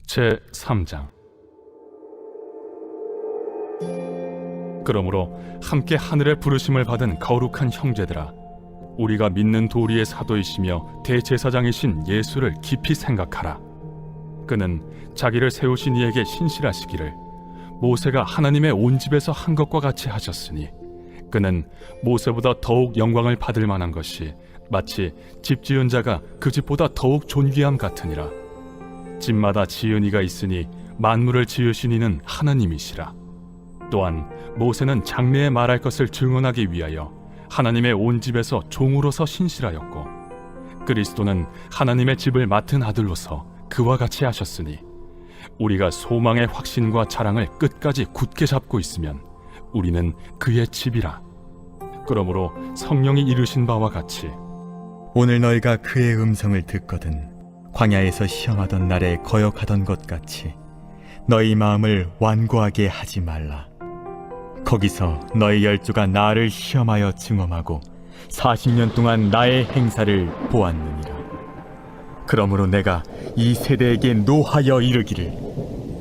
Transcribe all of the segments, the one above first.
제3장. 그러므로 함께 하늘의 부르심을 받은 거룩한 형제들아, 우리가 믿는 도리의 사도이시며 대제사장이신 예수를 깊이 생각하라. 그는 자기를 세우신 이에게 신실하시기를 모세가 하나님의 온 집에서 한 것과 같이 하셨으니, 그는 모세보다 더욱 영광을 받을 만한 것이 마치 집 지은 자가 그 집보다 더욱 존귀함 같으니라. 집마다 지은 이가 있으니 만물을 지으신 이는 하나님이시라. 또한 모세는 장래에 말할 것을 증언하기 위하여 하나님의 온 집에서 종으로서 신실하였고, 그리스도는 하나님의 집을 맡은 아들로서 그와 같이 하셨으니, 우리가 소망의 확신과 자랑을 끝까지 굳게 잡고 있으면 우리는 그의 집이라. 그러므로 성령이 이르신 바와 같이 오늘 너희가 그의 음성을 듣거든 광야에서 시험하던 날에 거역하던 것 같이 너희 마음을 완고하게 하지 말라. 거기서 너희 열조가 나를 시험하여 증험하고 40년 동안 나의 행사를 보았느니라. 그러므로 내가 이 세대에게 노하여 이르기를,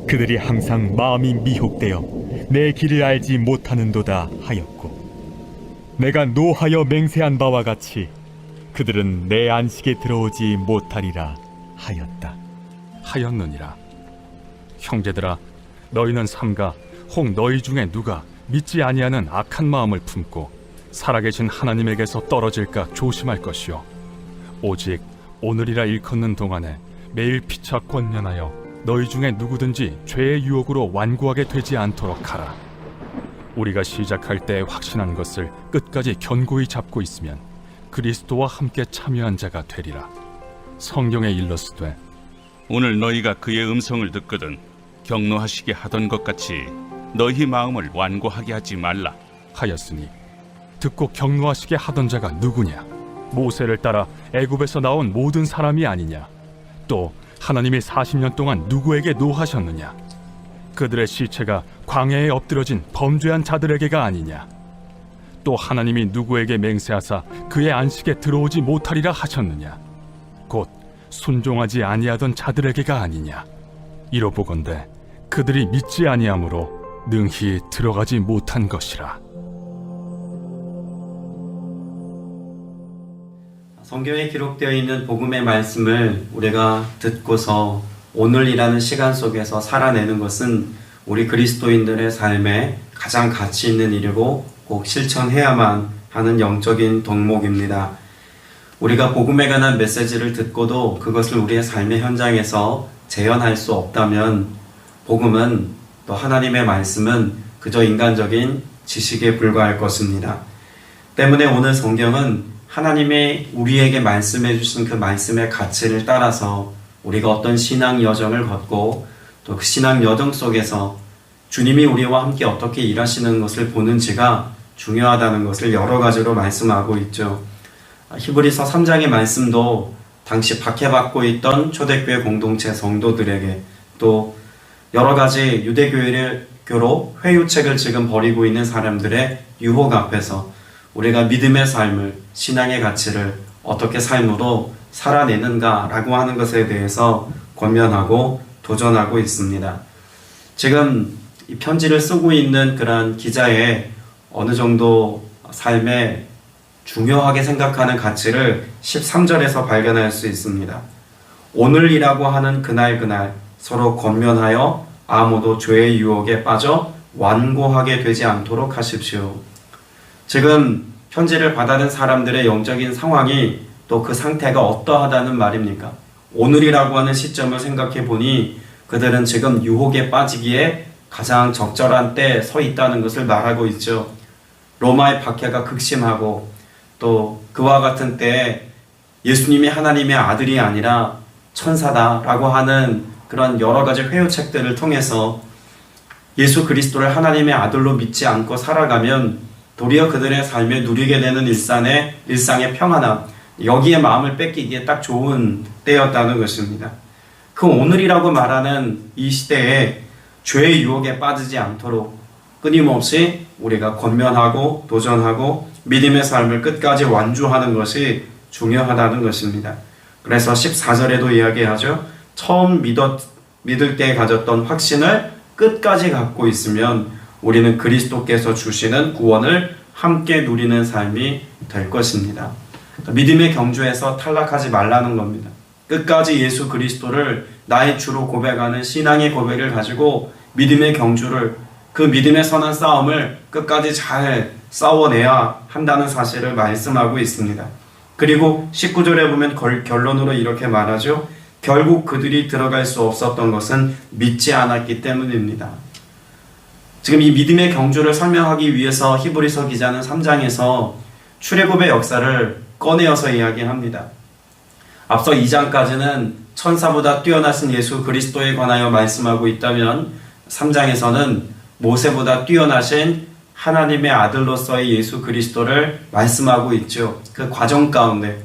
그들이 항상 마음이 미혹되어 내 길을 알지 못하는도다 하였고, 내가 노하여 맹세한 바와 같이 그들은 내 안식에 들어오지 못하리라 하였느니라. 형제들아, 너희는 삼가 혹 너희 중에 누가 믿지 아니하는 악한 마음을 품고 살아계신 하나님에게서 떨어질까 조심할 것이요, 오직 오늘이라 일컫는 동안에 매일 피차 권면하여 너희 중에 누구든지 죄의 유혹으로 완고하게 되지 않도록 하라. 우리가 시작할 때 확신한 것을 끝까지 견고히 잡고 있으면 그리스도와 함께 참여한 자가 되리라. 성경에 일렀으되, 오늘 너희가 그의 음성을 듣거든 격노하시게 하던 것 같이 너희 마음을 완고하게 하지 말라 하였으니, 듣고 격노하시게 하던 자가 누구냐? 모세를 따라 애굽에서 나온 모든 사람이 아니냐? 또 하나님이 40년 동안 누구에게 노하셨느냐? 그들의 시체가 광야에 엎드려진 범죄한 자들에게가 아니냐? 또 하나님이 누구에게 맹세하사 그의 안식에 들어오지 못하리라 하셨느냐? 곧 순종하지 아니하던 자들에게가 아니냐? 이로보건대 그들이 믿지 아니하므로 능히 들어가지 못한 것이라. 성경에 기록되어 있는 복음의 말씀을 우리가 듣고서 오늘이라는 시간 속에서 살아내는 것은 우리 그리스도인들의 삶에 가장 가치 있는 일이고 꼭 실천해야만 하는 영적인 덕목입니다. 우리가 복음에 관한 메시지를 듣고도 그것을 우리의 삶의 현장에서 재현할 수 없다면 복음은, 또 하나님의 말씀은 그저 인간적인 지식에 불과할 것입니다. 때문에 오늘 성경은 하나님의 우리에게 말씀해 주신 그 말씀의 가치를 따라서 우리가 어떤 신앙 여정을 걷고 또 그 신앙 여정 속에서 주님이 우리와 함께 어떻게 일하시는 것을 보는지가 중요하다는 것을 여러 가지로 말씀하고 있죠. 히브리서 3장의 말씀도 당시 박해받고 있던 초대교회 공동체 성도들에게, 또 여러 가지 유대교로 회유책을 지금 벌이고 있는 사람들의 유혹 앞에서 우리가 믿음의 삶을, 신앙의 가치를 어떻게 삶으로 살아내는가라고 하는 것에 대해서 권면하고 도전하고 있습니다. 지금 이 편지를 쓰고 있는 그런 기자의 어느 정도 삶에 중요하게 생각하는 가치를 13절에서 발견할 수 있습니다. 오늘이라고 하는 그날 서로 권면하여 아무도 죄의 유혹에 빠져 완고하게 되지 않도록 하십시오. 지금 편지를 받아든 사람들의 영적인 상황이, 또 그 상태가 어떠하다는 말입니까? 오늘이라고 하는 시점을 생각해 보니 그들은 지금 유혹에 빠지기에 가장 적절한 때에 서 있다는 것을 말하고 있죠. 로마의 박해가 극심하고, 또 그와 같은 때에 예수님이 하나님의 아들이 아니라 천사다라고 하는 그런 여러 가지 회유책들을 통해서 예수 그리스도를 하나님의 아들로 믿지 않고 살아가면 도리어 그들의 삶에 누리게 되는 일상의 평안함, 여기에 마음을 뺏기기에 딱 좋은 때였다는 것입니다. 그 오늘이라고 말하는 이 시대에 죄의 유혹에 빠지지 않도록 끊임없이 우리가 권면하고 도전하고 믿음의 삶을 끝까지 완주하는 것이 중요하다는 것입니다. 그래서 14절에도 이야기하죠. 처음 믿을 때 가졌던 확신을 끝까지 갖고 있으면 우리는 그리스도께서 주시는 구원을 함께 누리는 삶이 될 것입니다. 믿음의 경주에서 탈락하지 말라는 겁니다. 끝까지 예수 그리스도를 나의 주로 고백하는 신앙의 고백을 가지고 믿음의 경주를, 그 믿음의 선한 싸움을 끝까지 잘 싸워내야 한다는 사실을 말씀하고 있습니다. 그리고 19절에 보면 결론으로 이렇게 말하죠. 결국 그들이 들어갈 수 없었던 것은 믿지 않았기 때문입니다. 지금 이 믿음의 경주를 설명하기 위해서 히브리서 기자는 3장에서 출애굽의 역사를 꺼내어서 이야기합니다. 앞서 2장까지는 천사보다 뛰어나신 예수 그리스도에 관하여 말씀하고 있다면 3장에서는 모세보다 뛰어나신 하나님의 아들로서의 예수 그리스도를 말씀하고 있죠. 그 과정 가운데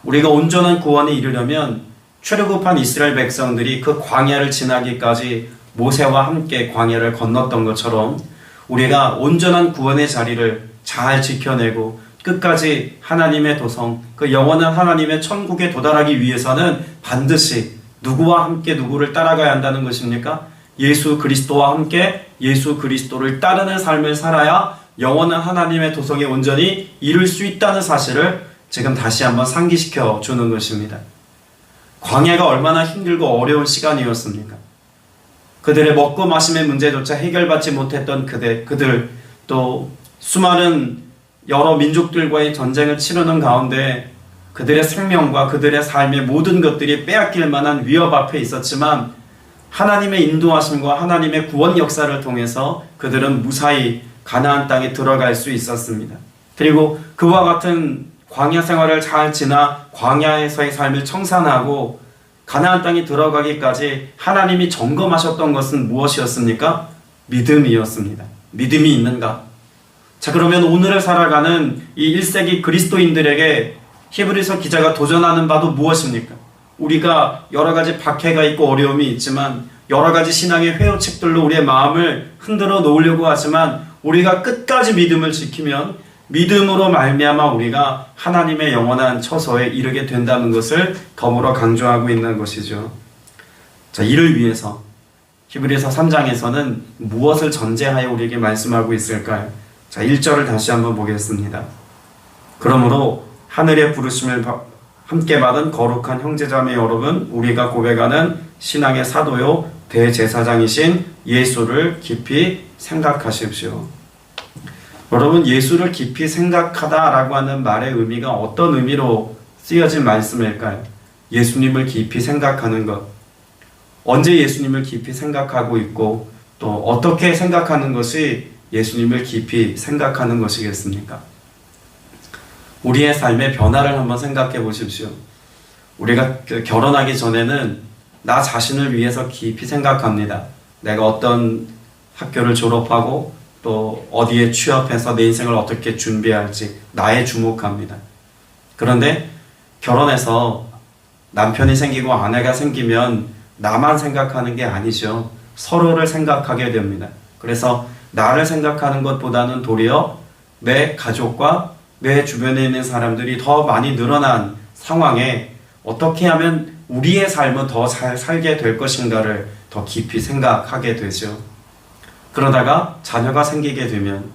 우리가 온전한 구원에 이르려면 출애굽한 이스라엘 백성들이 그 광야를 지나기까지 모세와 함께 광야를 건넜던 것처럼 우리가 온전한 구원의 자리를 잘 지켜내고 끝까지 하나님의 도성, 그 영원한 하나님의 천국에 도달하기 위해서는 반드시 누구와 함께 누구를 따라가야 한다는 것입니까? 예수 그리스도와 함께 예수 그리스도를 따르는 삶을 살아야 영원한 하나님의 도성에 온전히 이룰 수 있다는 사실을 지금 다시 한번 상기시켜 주는 것입니다. 광야가 얼마나 힘들고 어려운 시간이었습니까? 그들의 먹고 마심의 문제조차 해결받지 못했던 그들, 또 수많은 여러 민족들과의 전쟁을 치르는 가운데 그들의 생명과 그들의 삶의 모든 것들이 빼앗길 만한 위협 앞에 있었지만 하나님의 인도하심과 하나님의 구원 역사를 통해서 그들은 무사히 가나안 땅에 들어갈 수 있었습니다. 그리고 그와 같은 광야 생활을 잘 지나 광야에서의 삶을 청산하고 가나안 땅에 들어가기까지 하나님이 점검하셨던 것은 무엇이었습니까? 믿음이었습니다. 믿음이 있는가? 자, 그러면 오늘을 살아가는 이 1세기 그리스도인들에게 히브리서 기자가 도전하는 바도 무엇입니까? 우리가 여러 가지 박해가 있고 어려움이 있지만 여러 가지 신앙의 회오책들로 우리의 마음을 흔들어 놓으려고 하지만 우리가 끝까지 믿음을 지키면 믿음으로 말미암아 우리가 하나님의 영원한 처소에 이르게 된다는 것을 덤으로 강조하고 있는 것이죠. 자, 이를 위해서 히브리서 3장에서는 무엇을 전제하여 우리에게 말씀하고 있을까요? 자, 1절을 다시 한번 보겠습니다. 그러므로 하늘의 부르심을 함께 받은 거룩한 형제자매 여러분, 우리가 고백하는 신앙의 사도요 대제사장이신 예수를 깊이 생각하십시오. 여러분, 예수를 깊이 생각하다라고 하는 말의 의미가 어떤 의미로 쓰여진 말씀일까요? 예수님을 깊이 생각하는 것. 언제 예수님을 깊이 생각하고 있고 또 어떻게 생각하는 것이 예수님을 깊이 생각하는 것이겠습니까? 우리의 삶의 변화를 한번 생각해 보십시오. 우리가 결혼하기 전에는 나 자신을 위해서 깊이 생각합니다. 내가 어떤 학교를 졸업하고 또 어디에 취업해서 내 인생을 어떻게 준비할지 나에 주목합니다. 그런데 결혼해서 남편이 생기고 아내가 생기면 나만 생각하는 게 아니죠. 서로를 생각하게 됩니다. 그래서 나를 생각하는 것보다는 도리어 내 가족과 내 주변에 있는 사람들이 더 많이 늘어난 상황에 어떻게 하면 우리의 삶은 더 잘 살게 될 것인가를 더 깊이 생각하게 되죠. 그러다가 자녀가 생기게 되면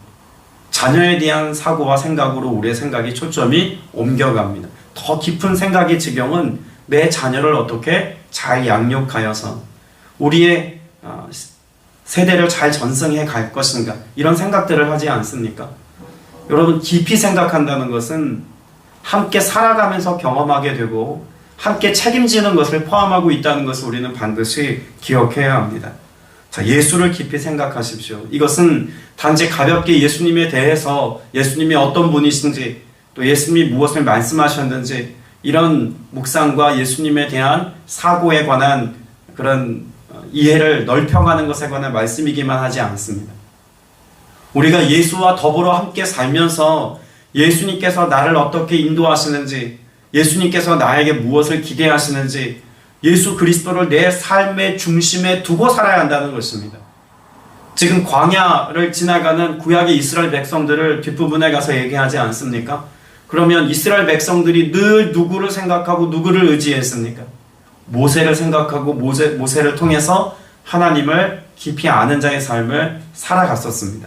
자녀에 대한 사고와 생각으로 우리의 생각이 초점이 옮겨갑니다. 더 깊은 생각의 지경은 내 자녀를 어떻게 잘 양육하여서 우리의 세대를 잘 전승해 갈 것인가, 이런 생각들을 하지 않습니까? 여러분, 깊이 생각한다는 것은 함께 살아가면서 경험하게 되고 함께 책임지는 것을 포함하고 있다는 것을 우리는 반드시 기억해야 합니다. 자, 예수를 깊이 생각하십시오. 이것은 단지 가볍게 예수님에 대해서 예수님이 어떤 분이신지 또 예수님이 무엇을 말씀하셨는지 이런 묵상과 예수님에 대한 사고에 관한 그런 이해를 넓혀가는 것에 관한 말씀이기만 하지 않습니다. 우리가 예수와 더불어 함께 살면서 예수님께서 나를 어떻게 인도하시는지, 예수님께서 나에게 무엇을 기대하시는지, 예수 그리스도를 내 삶의 중심에 두고 살아야 한다는 것입니다. 지금 광야를 지나가는 구약의 이스라엘 백성들을 뒷부분에 가서 얘기하지 않습니까? 그러면 이스라엘 백성들이 늘 누구를 생각하고 누구를 의지했습니까? 모세를 생각하고 모세를 통해서 하나님을 깊이 아는 자의 삶을 살아갔었습니다.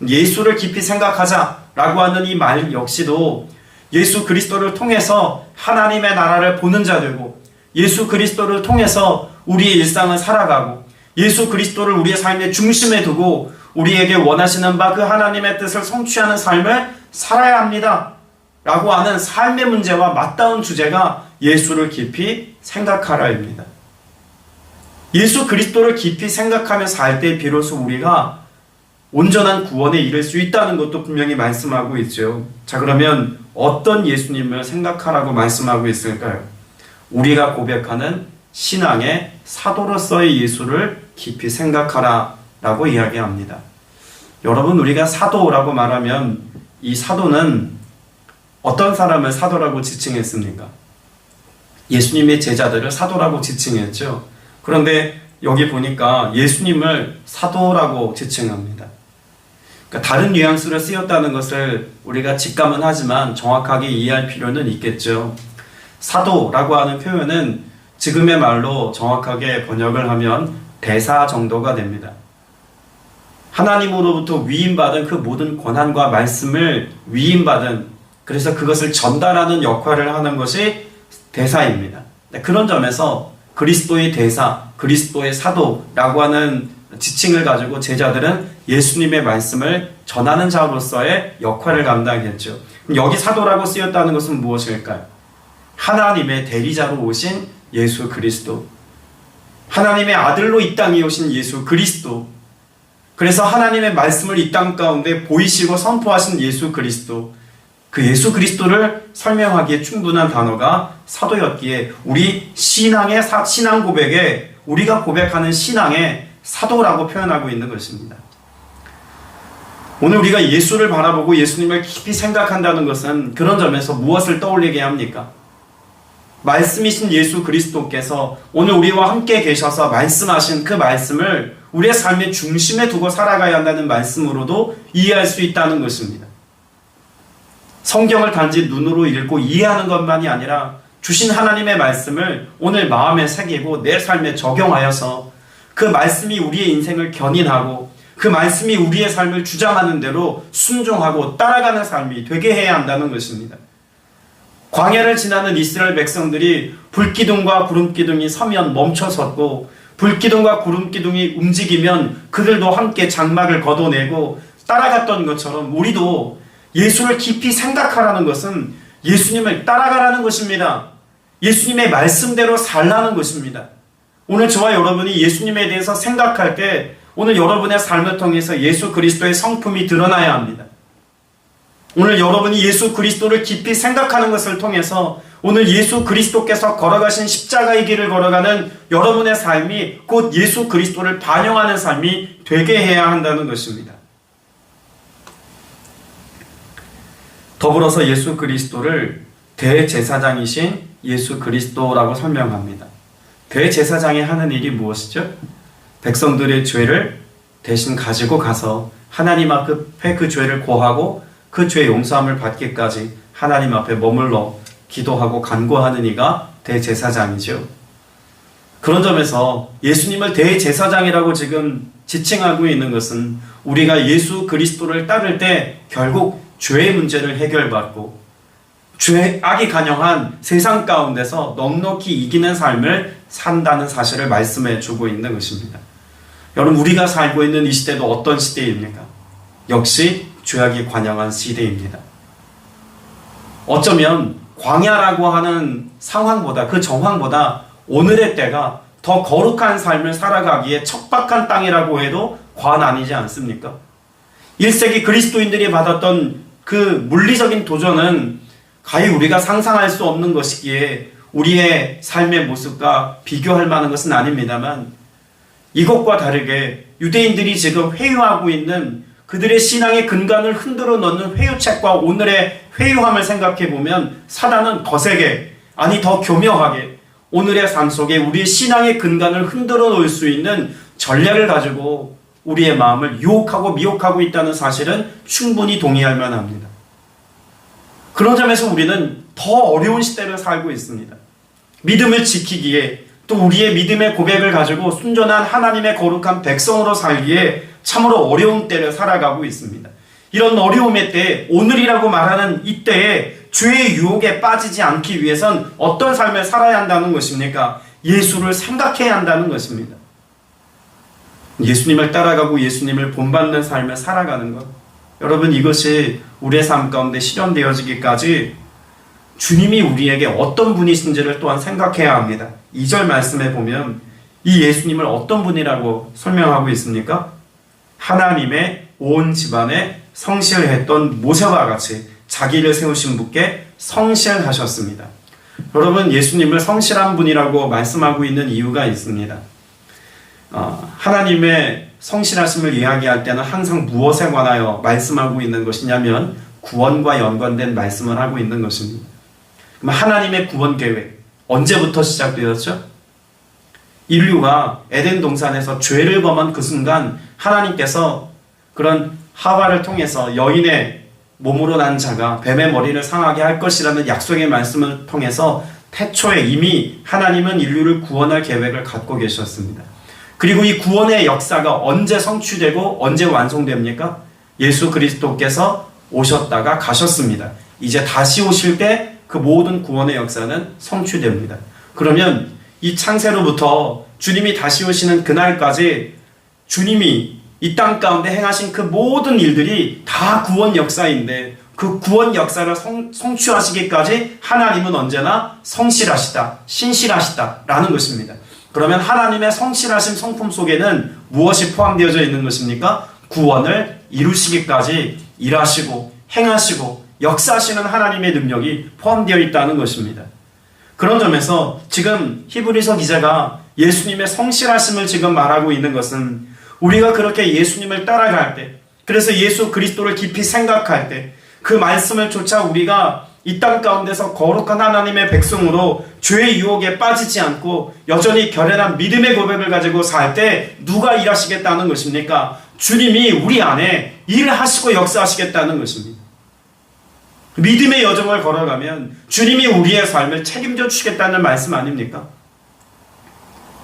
예수를 깊이 생각하자라고 하는 이 말 역시도 예수 그리스도를 통해서 하나님의 나라를 보는 자 되고, 예수 그리스도를 통해서 우리의 일상을 살아가고, 예수 그리스도를 우리의 삶의 중심에 두고 우리에게 원하시는 바 그 하나님의 뜻을 성취하는 삶을 살아야 합니다 라고 하는 삶의 문제와 맞닿은 주제가 예수를 깊이 생각하라입니다. 예수 그리스도를 깊이 생각하며 살 때 비로소 우리가 온전한 구원에 이를 수 있다는 것도 분명히 말씀하고 있죠. 자, 그러면 어떤 예수님을 생각하라고 말씀하고 있을까요? 우리가 고백하는 신앙의 사도로서의 예수를 깊이 생각하라 라고 이야기합니다. 여러분, 우리가 사도라고 말하면 이 사도는 어떤 사람을 사도라고 지칭했습니까? 예수님의 제자들을 사도라고 지칭했죠. 그런데 여기 보니까 예수님을 사도라고 지칭합니다. 그러니까 다른 뉘앙스로 쓰였다는 것을 우리가 직감은 하지만 정확하게 이해할 필요는 있겠죠. 사도라고 하는 표현은 지금의 말로 정확하게 번역을 하면 대사 정도가 됩니다. 하나님으로부터 위임받은 그 모든 권한과 말씀을 위임받은, 그래서 그것을 전달하는 역할을 하는 것이 대사입니다. 그런 점에서 그리스도의 대사, 그리스도의 사도라고 하는 지칭을 가지고 제자들은 예수님의 말씀을 전하는 자로서의 역할을 감당했죠. 여기 사도라고 쓰였다는 것은 무엇일까요? 하나님의 대리자로 오신 예수 그리스도, 하나님의 아들로 이 땅에 오신 예수 그리스도, 그래서 하나님의 말씀을 이 땅 가운데 보이시고 선포하신 예수 그리스도, 그 예수 그리스도를 설명하기에 충분한 단어가 사도였기에 우리 신앙의 신앙 고백에, 우리가 고백하는 신앙의 사도라고 표현하고 있는 것입니다. 오늘 우리가 예수를 바라보고 예수님을 깊이 생각한다는 것은 그런 점에서 무엇을 떠올리게 합니까? 말씀이신 예수 그리스도께서 오늘 우리와 함께 계셔서 말씀하신 그 말씀을 우리의 삶의 중심에 두고 살아가야 한다는 말씀으로도 이해할 수 있다는 것입니다. 성경을 단지 눈으로 읽고 이해하는 것만이 아니라 주신 하나님의 말씀을 오늘 마음에 새기고 내 삶에 적용하여서 그 말씀이 우리의 인생을 견인하고 그 말씀이 우리의 삶을 주장하는 대로 순종하고 따라가는 삶이 되게 해야 한다는 것입니다. 광야를 지나는 이스라엘 백성들이 불기둥과 구름기둥이 서면 멈춰섰고, 불기둥과 구름기둥이 움직이면 그들도 함께 장막을 걷어내고 따라갔던 것처럼 우리도 예수를 깊이 생각하라는 것은 예수님을 따라가라는 것입니다. 예수님의 말씀대로 살라는 것입니다. 오늘 저와 여러분이 예수님에 대해서 생각할 때 오늘 여러분의 삶을 통해서 예수 그리스도의 성품이 드러나야 합니다. 오늘 여러분이 예수 그리스도를 깊이 생각하는 것을 통해서 오늘 예수 그리스도께서 걸어가신 십자가의 길을 걸어가는 여러분의 삶이 곧 예수 그리스도를 반영하는 삶이 되게 해야 한다는 것입니다. 더불어서 예수 그리스도를 대제사장이신 예수 그리스도라고 설명합니다. 대제사장이 하는 일이 무엇이죠? 백성들의 죄를 대신 가지고 가서 하나님 앞에 그 죄를 고하고 그 죄 용서함을 받기까지 하나님 앞에 머물러 기도하고 간구하는 이가 대제사장이죠. 그런 점에서 예수님을 대제사장이라고 지금 지칭하고 있는 것은 우리가 예수 그리스도를 따를 때 결국 죄의 문제를 해결받고 악이 간영한 세상 가운데서 넉넉히 이기는 삶을 산다는 사실을 말씀해 주고 있는 것입니다. 여러분, 우리가 살고 있는 이 시대도 어떤 시대입니까? 역시 죄악이 관영한 시대입니다. 어쩌면 광야라고 하는 상황보다, 그 정황보다 오늘의 때가 더 거룩한 삶을 살아가기에 척박한 땅이라고 해도 과언 아니지 않습니까? 1세기 그리스도인들이 받았던 그 물리적인 도전은 가히 우리가 상상할 수 없는 것이기에 우리의 삶의 모습과 비교할 만한 것은 아닙니다만, 이것과 다르게 유대인들이 지금 회유하고 있는 그들의 신앙의 근간을 흔들어 놓는 회유책과 오늘의 회유함을 생각해 보면 사단은 더 세게, 아니 더 교묘하게 오늘의 삶 속에 우리의 신앙의 근간을 흔들어 놓을 수 있는 전략을 가지고 우리의 마음을 유혹하고 미혹하고 있다는 사실은 충분히 동의할 만합니다. 그런 점에서 우리는 더 어려운 시대를 살고 있습니다. 믿음을 지키기에, 또 우리의 믿음의 고백을 가지고 순전한 하나님의 거룩한 백성으로 살기에 참으로 어려운 때를 살아가고 있습니다. 이런 어려움의 때에, 오늘이라고 말하는 이때에 죄의 유혹에 빠지지 않기 위해선 어떤 삶을 살아야 한다는 것입니까? 예수를 생각해야 한다는 것입니다. 예수님을 따라가고 예수님을 본받는 삶을 살아가는 것. 여러분, 이것이 우리의 삶 가운데 실현되어지기까지 주님이 우리에게 어떤 분이신지를 또한 생각해야 합니다. 2절 말씀에 보면 이 예수님을 어떤 분이라고 설명하고 있습니까? 하나님의 온 집안에 성실했던 모세와 같이 자기를 세우신 분께 성실하셨습니다. 여러분, 예수님을 성실한 분이라고 말씀하고 있는 이유가 있습니다. 하나님의 성실하심을 이야기할 때는 항상 무엇에 관하여 말씀하고 있는 것이냐면 구원과 연관된 말씀을 하고 있는 것입니다. 그럼 하나님의 구원 계획 언제부터 시작되었죠? 인류가 에덴 동산에서 죄를 범한 그 순간 하나님께서 그런 하와를 통해서 여인의 몸으로 난 자가 뱀의 머리를 상하게 할 것이라는 약속의 말씀을 통해서 태초에 이미 하나님은 인류를 구원할 계획을 갖고 계셨습니다. 그리고 이 구원의 역사가 언제 성취되고 언제 완성됩니까? 예수 그리스도께서 오셨다가 가셨습니다. 이제 다시 오실 때 그 모든 구원의 역사는 성취됩니다. 그러면 이 창세로부터 주님이 다시 오시는 그날까지 주님이 이 땅 가운데 행하신 그 모든 일들이 다 구원 역사인데 그 구원 역사를 성취하시기까지 하나님은 언제나 성실하시다, 신실하시다라는 것입니다. 그러면 하나님의 성실하신 성품 속에는 무엇이 포함되어져 있는 것입니까? 구원을 이루시기까지 일하시고 행하시고 역사하시는 하나님의 능력이 포함되어 있다는 것입니다. 그런 점에서 지금 히브리서 기자가 예수님의 성실하심을 지금 말하고 있는 것은 우리가 그렇게 예수님을 따라갈 때, 그래서 예수 그리스도를 깊이 생각할 때, 그 말씀을 쫓아 우리가 이 땅 가운데서 거룩한 하나님의 백성으로 죄의 유혹에 빠지지 않고 여전히 결연한 믿음의 고백을 가지고 살 때 누가 일하시겠다는 것입니까? 주님이 우리 안에 일하시고 역사하시겠다는 것입니다. 믿음의 여정을 걸어가면 주님이 우리의 삶을 책임져 주시겠다는 말씀 아닙니까?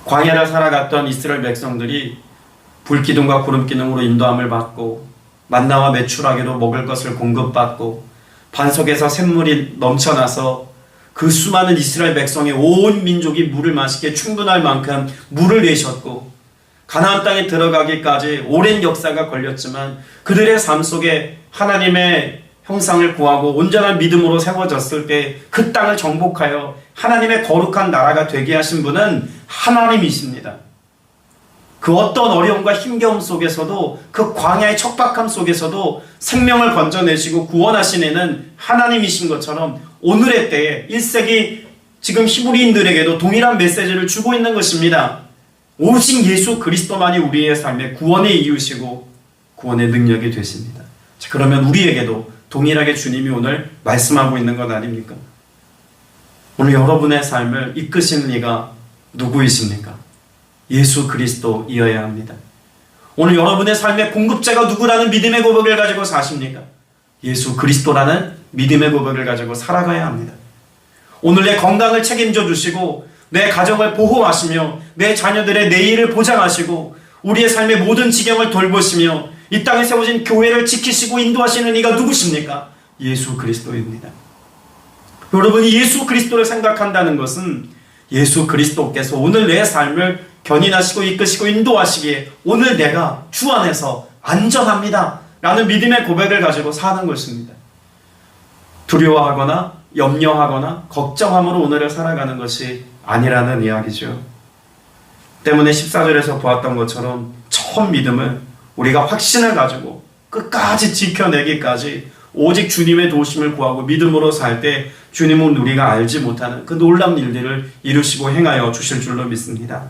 광야를 살아갔던 이스라엘 백성들이 불기둥과 구름기둥으로 인도함을 받고 만나와 메추라기로 먹을 것을 공급받고 반석에서 샘물이 넘쳐나서 그 수많은 이스라엘 백성의 온 민족이 물을 마시기에 충분할 만큼 물을 내셨고 가나안 땅에 들어가기까지 오랜 역사가 걸렸지만 그들의 삶 속에 하나님의 형상을 구하고 온전한 믿음으로 세워졌을 때 그 땅을 정복하여 하나님의 거룩한 나라가 되게 하신 분은 하나님이십니다. 그 어떤 어려움과 힘겨움 속에서도 그 광야의 척박함 속에서도 생명을 건져내시고 구원하신 이는 하나님이신 것처럼 오늘의 때에 1세기 지금 히브리인들에게도 동일한 메시지를 주고 있는 것입니다. 오직 예수 그리스도만이 우리의 삶의 구원의 이유시고 구원의 능력이 되십니다. 자, 그러면 우리에게도 동일하게 주님이 오늘 말씀하고 있는 것 아닙니까? 오늘 여러분의 삶을 이끄시는 이가 누구이십니까? 예수 그리스도이어야 합니다. 오늘 여러분의 삶의 공급자가 누구라는 믿음의 고백을 가지고 사십니까? 예수 그리스도라는 믿음의 고백을 가지고 살아가야 합니다. 오늘 내 건강을 책임져 주시고 내 가정을 보호하시며 내 자녀들의 내일을 보장하시고 우리의 삶의 모든 지경을 돌보시며 이 땅에 세워진 교회를 지키시고 인도하시는 이가 누구십니까? 예수 그리스도입니다. 여러분이 예수 그리스도를 생각한다는 것은 예수 그리스도께서 오늘 내 삶을 견인하시고 이끄시고 인도하시기에 오늘 내가 주 안에서 안전합니다 라는 믿음의 고백을 가지고 사는 것입니다. 두려워하거나 염려하거나 걱정함으로 오늘을 살아가는 것이 아니라는 이야기죠. 때문에 14절에서 보았던 것처럼 처음 믿음을 우리가 확신을 가지고 끝까지 지켜내기까지 오직 주님의 도우심을 구하고 믿음으로 살 때 주님은 우리가 알지 못하는 그 놀라운 일들을 이루시고 행하여 주실 줄로 믿습니다.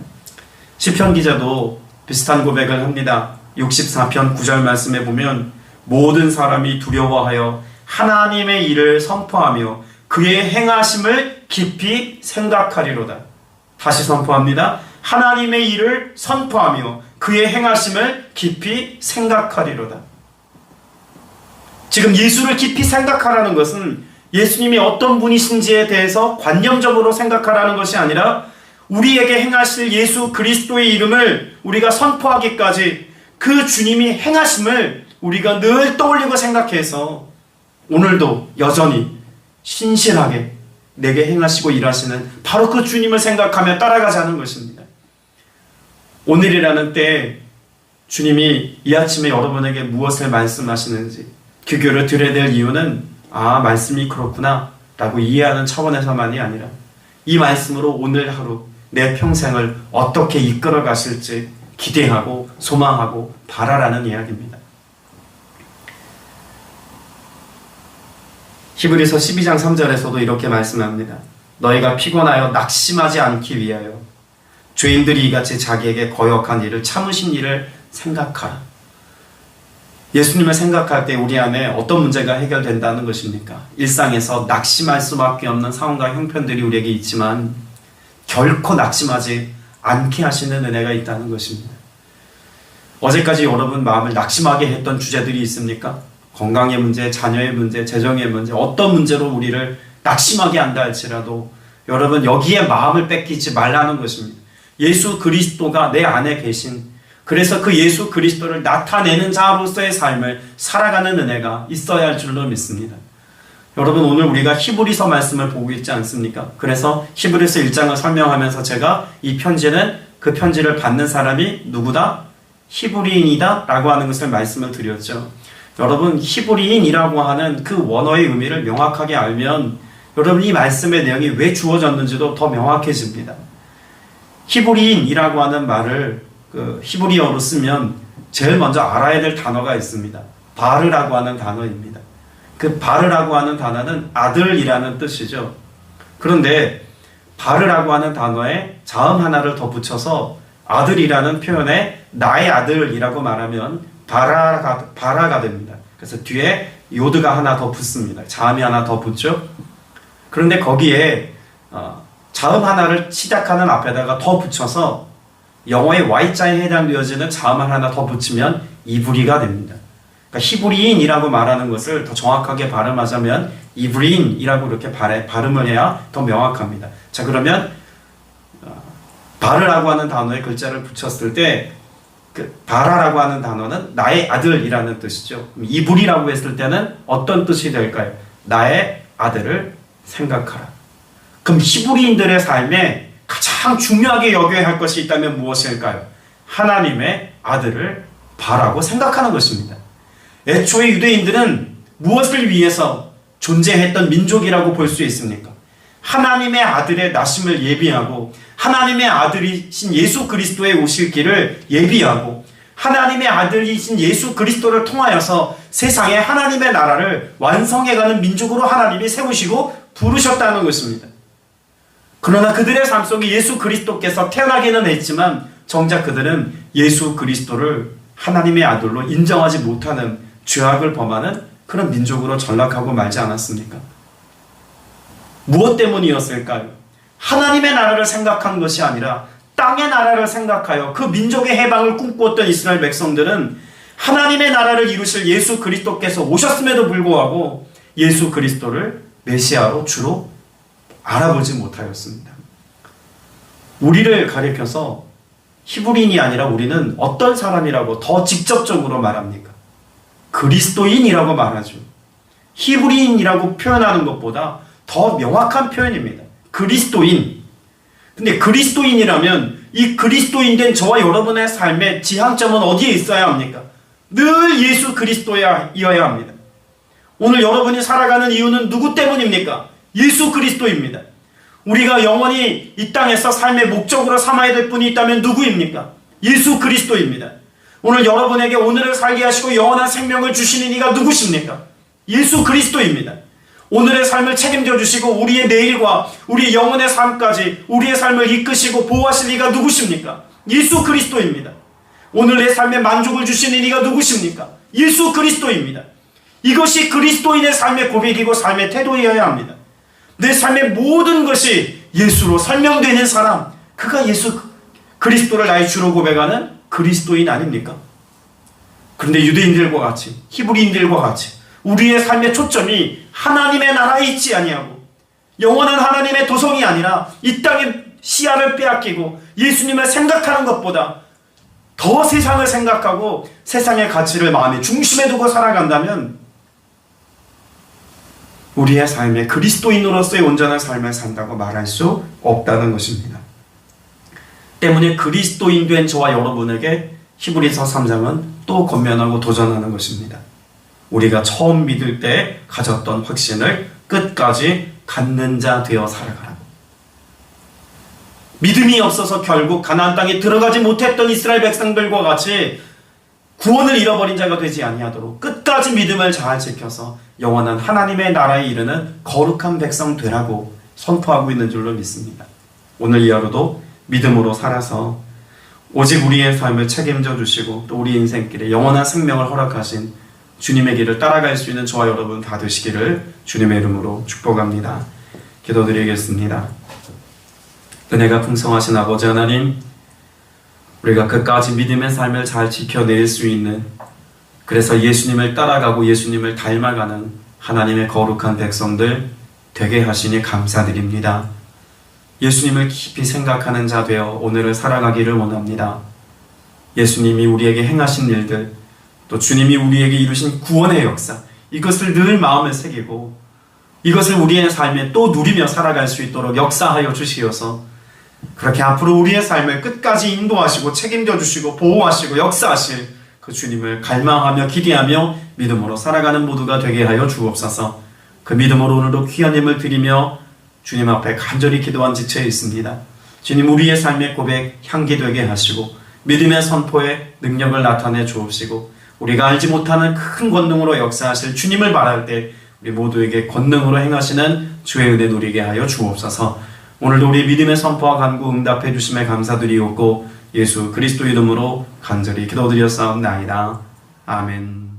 시편 기자도 비슷한 고백을 합니다. 64편 9절 말씀에 보면 모든 사람이 두려워하여 하나님의 일을 선포하며 그의 행하심을 깊이 생각하리로다. 다시 선포합니다. 하나님의 일을 선포하며 그의 행하심을 깊이 생각하리로다. 지금 예수를 깊이 생각하라는 것은 예수님이 어떤 분이신지에 대해서 관념적으로 생각하라는 것이 아니라 우리에게 행하실 예수 그리스도의 이름을 우리가 선포하기까지 그 주님이 행하심을 우리가 늘 떠올리고 생각해서 오늘도 여전히 신실하게 내게 행하시고 일하시는 바로 그 주님을 생각하며 따라가자는 것입니다. 오늘이라는 때에 주님이 이 아침에 여러분에게 무엇을 말씀하시는지 귀교를 드려야 될 이유는 말씀이 그렇구나 라고 이해하는 차원에서만이 아니라 이 말씀으로 오늘 하루 내 평생을 어떻게 이끌어 가실지 기대하고 소망하고 바라라는 이야기입니다. 히브리서 12장 3절에서도 이렇게 말씀합니다. 너희가 피곤하여 낙심하지 않기 위하여 죄인들이 이같이 자기에게 거역한 일을 참으신 일을 생각하라. 예수님을 생각할 때 우리 안에 어떤 문제가 해결된다는 것입니까? 일상에서 낙심할 수밖에 없는 상황과 형편들이 우리에게 있지만 결코 낙심하지 않게 하시는 은혜가 있다는 것입니다. 어제까지 여러분 마음을 낙심하게 했던 주제들이 있습니까? 건강의 문제, 자녀의 문제, 재정의 문제, 어떤 문제로 우리를 낙심하게 한다 할지라도 여러분 여기에 마음을 뺏기지 말라는 것입니다. 예수 그리스도가 내 안에 계신, 그래서 그 예수 그리스도를 나타내는 자로서의 삶을 살아가는 은혜가 있어야 할 줄로 믿습니다. 여러분 오늘 우리가 히브리서 말씀을 보고 있지 않습니까? 그래서 히브리서 1장을 설명하면서 제가 이 편지는 그 편지를 받는 사람이 누구다? 히브리인이다 라고 하는 것을 말씀을 드렸죠. 여러분 히브리인이라고 하는 그 원어의 의미를 명확하게 알면 여러분 이 말씀의 내용이 왜 주어졌는지도 더 명확해집니다. 히브리인이라고 하는 말을 히브리어로 쓰면 제일 먼저 알아야 될 단어가 있습니다. 바르라고 하는 단어입니다. 그 바르라고 하는 단어는 아들이라는 뜻이죠. 그런데 바르라고 하는 단어에 자음 하나를 더 붙여서 아들이라는 표현에 나의 아들이라고 말하면 바라가 됩니다. 그래서 뒤에 요드가 하나 더 붙습니다. 자음이 하나 더 붙죠. 그런데 거기에 자음 하나를 시작하는 앞에다가 더 붙여서 영어의 Y자에 해당되어지는 자음을 하나 더 붙이면 이브리가 됩니다. 그러니까 히브리인이라고 말하는 것을 더 정확하게 발음하자면 이브리인이라고 이렇게 발음을 해야 더 명확합니다. 자, 그러면 바르라고 하는 단어에 글자를 붙였을 때 바라라고 하는 단어는 나의 아들이라는 뜻이죠. 이브리라고 했을 때는 어떤 뜻이 될까요? 나의 아들을 생각하라. 그럼 히브리인들의 삶에 가장 중요하게 여겨야 할 것이 있다면 무엇일까요? 하나님의 아들을 바라고 생각하는 것입니다. 애초에 유대인들은 무엇을 위해서 존재했던 민족이라고 볼 수 있습니까? 하나님의 아들의 나심을 예비하고 하나님의 아들이신 예수 그리스도의 오실 길을 예비하고 하나님의 아들이신 예수 그리스도를 통하여서 세상에 하나님의 나라를 완성해가는 민족으로 하나님이 세우시고 부르셨다는 것입니다. 그러나 그들의 삶 속에 예수 그리스도께서 태어나기는 했지만 정작 그들은 예수 그리스도를 하나님의 아들로 인정하지 못하는 죄악을 범하는 그런 민족으로 전락하고 말지 않았습니까? 무엇 때문이었을까요? 하나님의 나라를 생각한 것이 아니라 땅의 나라를 생각하여 그 민족의 해방을 꿈꾸었던 이스라엘 백성들은 하나님의 나라를 이루실 예수 그리스도께서 오셨음에도 불구하고 예수 그리스도를 메시아로 주로 알아보지 못하였습니다. 우리를 가리켜서 히브리인이 아니라 우리는 어떤 사람이라고 더 직접적으로 말합니까? 그리스도인이라고 말하죠. 히브리인이라고 표현하는 것보다 더 명확한 표현입니다. 그리스도인. 근데 그리스도인이라면 이 그리스도인 된 저와 여러분의 삶의 지향점은 어디에 있어야 합니까? 늘 예수 그리스도여야 합니다. 오늘 여러분이 살아가는 이유는 누구 때문입니까? 예수 그리스도입니다. 우리가 영원히 이 땅에서 삶의 목적으로 삼아야 될 분이 있다면 누구입니까? 예수 그리스도입니다. 오늘 여러분에게 오늘을 살게 하시고 영원한 생명을 주시는 이가 누구십니까? 예수 그리스도입니다. 오늘의 삶을 책임져 주시고 우리의 내일과 우리의 영혼의 삶까지 우리의 삶을 이끄시고 보호하실 이가 누구십니까? 예수 그리스도입니다. 오늘 내 삶에 만족을 주시는 이가 누구십니까? 예수 그리스도입니다. 이것이 그리스도인의 삶의 고백이고 삶의 태도이어야 합니다. 내 삶의 모든 것이 예수로 설명되는 사람, 그가 예수 그리스도를 나의 주로 고백하는 그리스도인 아닙니까? 그런데 유대인들과 같이 히브리인들과 같이 우리의 삶의 초점이 하나님의 나라에 있지 아니하고 영원한 하나님의 도성이 아니라 이 땅의 시야를 빼앗기고 예수님을 생각하는 것보다 더 세상을 생각하고 세상의 가치를 마음의 중심에 두고 살아간다면 우리의 삶에 그리스도인으로서의 온전한 삶을 산다고 말할 수 없다는 것입니다. 때문에 그리스도인 된 저와 여러분에게 히브리서 3장은 또 권면하고 도전하는 것입니다. 우리가 처음 믿을 때 가졌던 확신을 끝까지 갖는 자 되어 살아가라고. 믿음이 없어서 결국 가나안 땅에 들어가지 못했던 이스라엘 백성들과 같이 구원을 잃어버린 자가 되지 아니하도록 끝까지 믿음을 잘 지켜서 영원한 하나님의 나라에 이르는 거룩한 백성 되라고 선포하고 있는 줄로 믿습니다. 오늘 이 하루도 믿음으로 살아서 오직 우리의 삶을 책임져 주시고 또 우리 인생길에 영원한 생명을 허락하신 주님의 길을 따라갈 수 있는 저와 여러분 다 되시기를 주님의 이름으로 축복합니다. 기도드리겠습니다. 은혜가 풍성하신 아버지 하나님, 우리가 끝까지 믿음의 삶을 잘 지켜낼 수 있는, 그래서 예수님을 따라가고 예수님을 닮아가는 하나님의 거룩한 백성들 되게 하시니 감사드립니다. 예수님을 깊이 생각하는 자 되어 오늘을 살아가기를 원합니다. 예수님이 우리에게 행하신 일들, 또 주님이 우리에게 이루신 구원의 역사, 이것을 늘 마음에 새기고 이것을 우리의 삶에 또 누리며 살아갈 수 있도록 역사하여 주시어서 그렇게 앞으로 우리의 삶을 끝까지 인도하시고 책임져 주시고 보호하시고 역사하실 그 주님을 갈망하며 기대하며 믿음으로 살아가는 모두가 되게 하여 주옵소서. 그 믿음으로 오늘도 귀한 힘을 드리며 주님 앞에 간절히 기도한 지체에 있습니다. 주님, 우리의 삶의 고백 향기 되게 하시고 믿음의 선포에 능력을 나타내 주옵시고 우리가 알지 못하는 큰 권능으로 역사하실 주님을 바랄 때 우리 모두에게 권능으로 행하시는 주의 은혜 누리게 하여 주옵소서. 오늘도 우리 믿음의 선포와 간구 응답해 주심에 감사드리옵고 예수 그리스도 이름으로 간절히 기도드렸사옵나이다. 아멘.